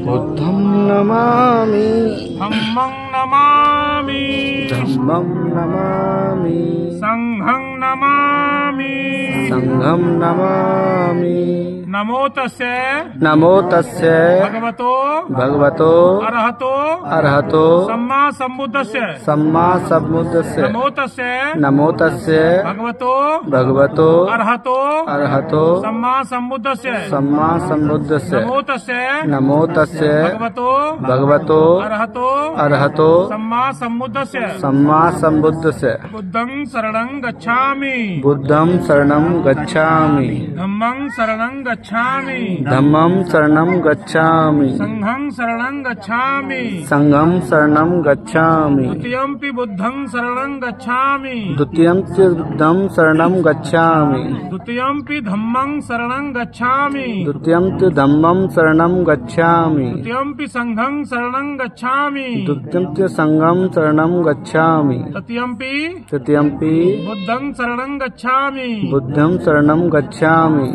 बुद्धं नमामि धम्मं नमामि धम्मं नमामि संघं नमामि संघं नमामि नमो तस्य भगवतो अरहतो सम्मा सम्बुद्धस्य नमो तस्य भगवतो अरहतो सम्मा सम्बुद्धस्य नमो तस्य भगवतो अरहतो सम्मा सम्बुद्धस्य बुद्धं शरणं गच्छामि धम्मं शरणं गच्छामि संघं शरणं गच्छामि द्वितीयंपि बुद्धं शरणं गच्छामि द्वितीयंपि धम्मं शरणं गच्छामि द्वितीयंपि संघं शरणं गच्छामि तृतीयंपि बुद्धं शरणं गच्छामि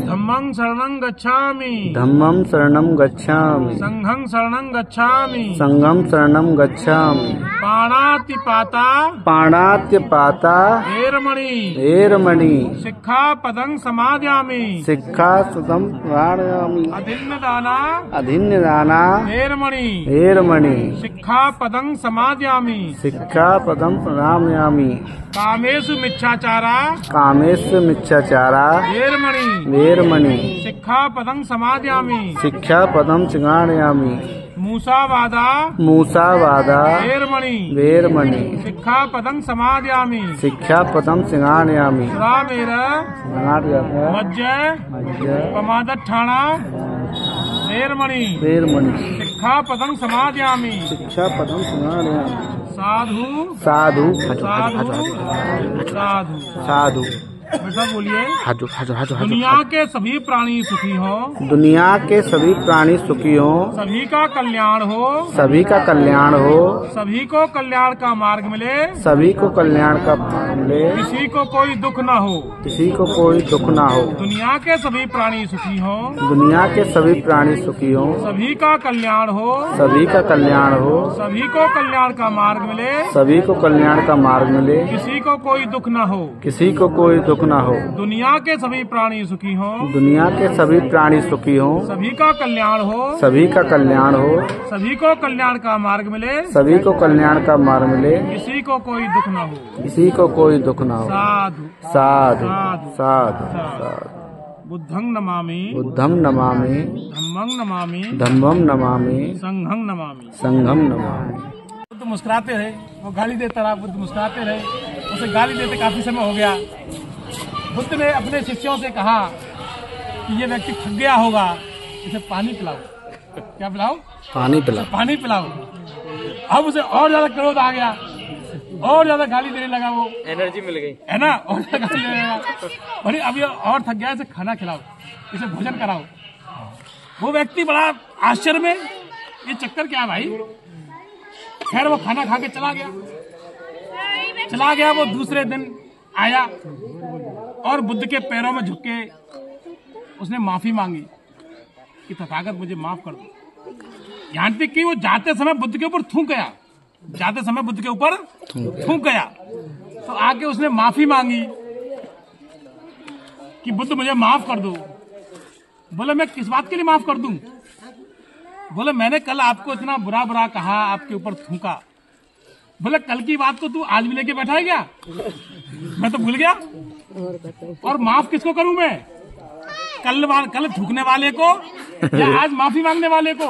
धम्मं शरणं गच्छामि संघं शरणं गच्छामि पाणातिपाता एरमणि शिक्षापदं समादयामि अधिन्यदाना एरमणि शिक्षापदं समादयामि कामेषु मिच्छाचारा एरमणि शिक्षापदं समादयामि मूसावादा एरमणि शिक्षापदं समादयामि मज्ज पमादठाणा एरमणि शिक्षापदं समादयामि साधु बेटा बोलिए। दुनिया के सभी प्राणी सुखी हो, सभी का कल्याण हो, सभी को कल्याण का मार्ग मिले, किसी को कोई दुख न हो, दुनिया के सभी प्राणी सुखी हो, सभी का कल्याण हो, सभी को कल्याण का मार्ग मिले, किसी को कोई दुख न हो, दुनिया के सभी प्राणी सुखी हो, सभी का कल्याण हो, सभी को कल्याण का मार्ग मिले, किसी को कोई दुख न हो, साधु। बुद्धं नमामि धम्मं नमामि संघं नमामि। बुद्ध मुस्कुराते रहे, वो गाली देता रहा, बुद्ध मुस्कुराते रहे, उसे गाली देते काफी समय हो गया। बुद्ध ने अपने शिष्यों से कहा कि ये व्यक्ति थक गया होगा, इसे पानी पिलाओ। क्या पिलाओ? पानी पिलाओ। अब उसे और ज्यादा क्रोध आ गया, और ज्यादा गाली देने लगा, वो एनर्जी मिल गई है ना, और ज्यादा गाली देने लगा। अरे अब ये और थक गया, इसे खाना खिलाओ, इसे भोजन कराओ। वो व्यक्ति बड़ा आश्चर्य में, ये चक्कर क्या है भाई। खैर वो खाना खा के चला गया। वो दूसरे दिन आया और बुद्ध के पैरों में झुक के उसने माफी मांगी कि तथागत मुझे माफ कर दो। यहाँ तक कि वो जाते समय बुद्ध के ऊपर थूक गया, तो आके उसने माफी मांगी कि बुद्ध मुझे माफ कर दो। बोले मैं किस बात के लिए माफ कर दूं? बोले मैंने कल आपको इतना बुरा कहा, आपके ऊपर थूका। बोले कल की बात को तू आज भी लेके बैठा है क्या? मैं तो भूल गया। और माफ किसको करूं मैं? कल थूकने वाले को या आज माफी मांगने वाले को?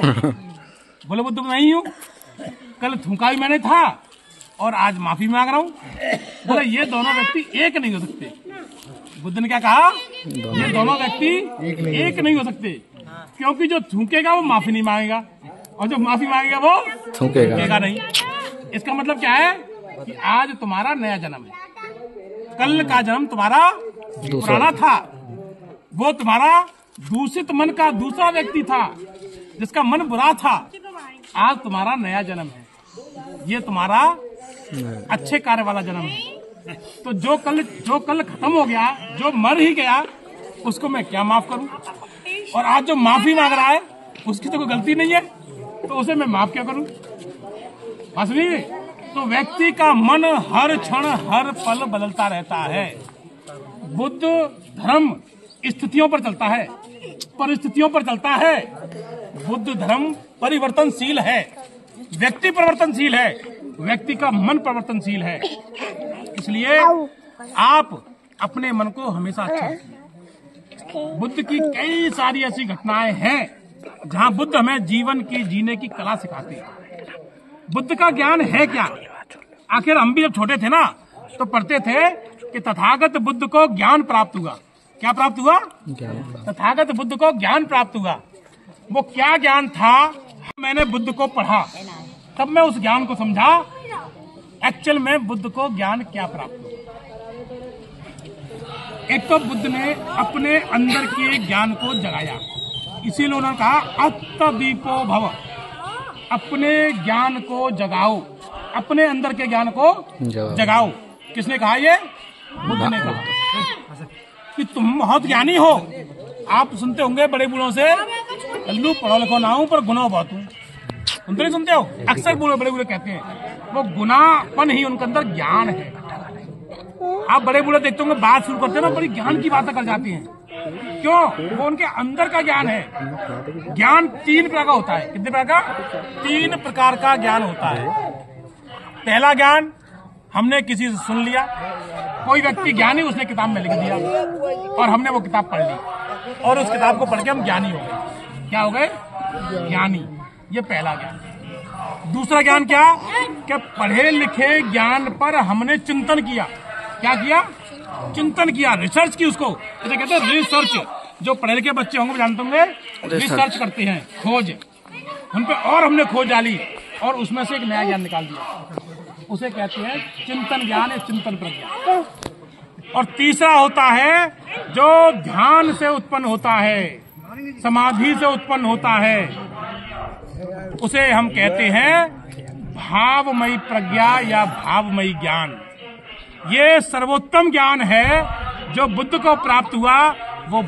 बोले बुद्ध मैं ही हूँ, कल थूका भी मैंने था और आज माफी मांग रहा हूँ। बोले ये दोनों व्यक्ति एक नहीं हो सकते। बुद्ध ने क्या कहा? ये दोनों व्यक्ति एक नहीं हो सकते, क्योंकि जो थूकेगा वो माफी नहीं मांगेगा और जो माफी मांगेगा वो थूकेगा नहीं। इसका मतलब क्या है कि आज तुम्हारा नया जन्म है, कल का जन्म तुम्हारा पुराना था। वो तुम्हारा दूषित मन का दूसरा व्यक्ति था जिसका मन बुरा था। आज तुम्हारा नया जन्म है, ये तुम्हारा अच्छे कार्य वाला जन्म है। तो जो कल खत्म हो गया, जो मर ही गया, उसको मैं क्या माफ करूं? और आज जो माफी मांग रहा है उसकी तो कोई गलती नहीं है, तो उसे मैं माफ क्या करूं? असली तो व्यक्ति का मन हर क्षण हर पल बदलता रहता है। बुद्ध धर्म स्थितियों पर चलता है, परिस्थितियों पर चलता है। बुद्ध धर्म परिवर्तनशील है, व्यक्ति परिवर्तनशील है, व्यक्ति का मन परिवर्तनशील है। इसलिए आप अपने मन को हमेशा अच्छा रखिए। बुद्ध की कई सारी ऐसी घटनाएं हैं जहां बुद्ध हमें जीवन की जीने की कला सिखाते हैं। बुद्ध का ज्ञान है क्या? आखिर हम भी जब छोटे थे ना तो पढ़ते थे कि तथागत बुद्ध को ज्ञान प्राप्त हुआ। क्या प्राप्त हुआ? तथागत बुद्ध को ज्ञान प्राप्त हुआ। वो क्या ज्ञान था? मैंने बुद्ध को पढ़ा, तब मैं उस ज्ञान को समझा। एक्चुअल में बुद्ध को ज्ञान क्या प्राप्त हुआ? एक तो बुद्ध ने अपने अंदर के ज्ञान को जगाया, इसीलिए उन्होंने कहा अत्तदीपो भव, अपने ज्ञान को जगाओ, अपने अंदर के ज्ञान को जगाओ। किसने कहा? ये बुद्ध ने कहा कि तुम बहुत ज्ञानी हो। आप सुनते होंगे बड़े बूढ़ों से, अल्लू पढ़ो लिखो ना हूं पर गुना बहुत हूं। सुनते नहीं सुनते हो? अक्सर बड़े बूढ़े कहते हैं वो गुनापन ही उनके अंदर ज्ञान है। आप बड़े बूढ़े देखते होंगे बात शुरू करते हैं ना, बड़ी ज्ञान की बातें कर जाती हैं। क्यों? वो उनके अंदर का ज्ञान है। ज्ञान 3 प्रकार का होता है। कितने प्रकार का? 3 प्रकार का ज्ञान होता है। पहला ज्ञान हमने किसी से सुन लिया, कोई व्यक्ति ज्ञानी, उसने किताब में लिख दिया और हमने वो किताब पढ़ ली और उस किताब को पढ़ के हम ज्ञानी हो गए। क्या हो गए? ज्ञानी। ये पहला ज्ञान। दूसरा ज्ञान क्या? कि पढ़े लिखे ज्ञान पर हमने चिंतन किया। क्या किया? चिंतन किया, रिसर्च की। उसको जैसे कहते हैं रिसर्च। जो पढ़े लिखे बच्चे होंगे जानते होंगे, रिसर्च करते हैं, खोज। उन पे और हमने खोज डाली और उसमें से एक नया ज्ञान निकाल दिया। उसे कहते हैं चिंतन ज्ञान या चिंतन प्रज्ञा। और तीसरा होता है जो ध्यान से उत्पन्न होता है, समाधि से उत्पन्न होता है, उसे हम कहते हैं भावमयी प्रज्ञा या भावमयी ज्ञान। ये सर्वोत्तम ज्ञान है जो बुद्ध को प्राप्त हुआ। वो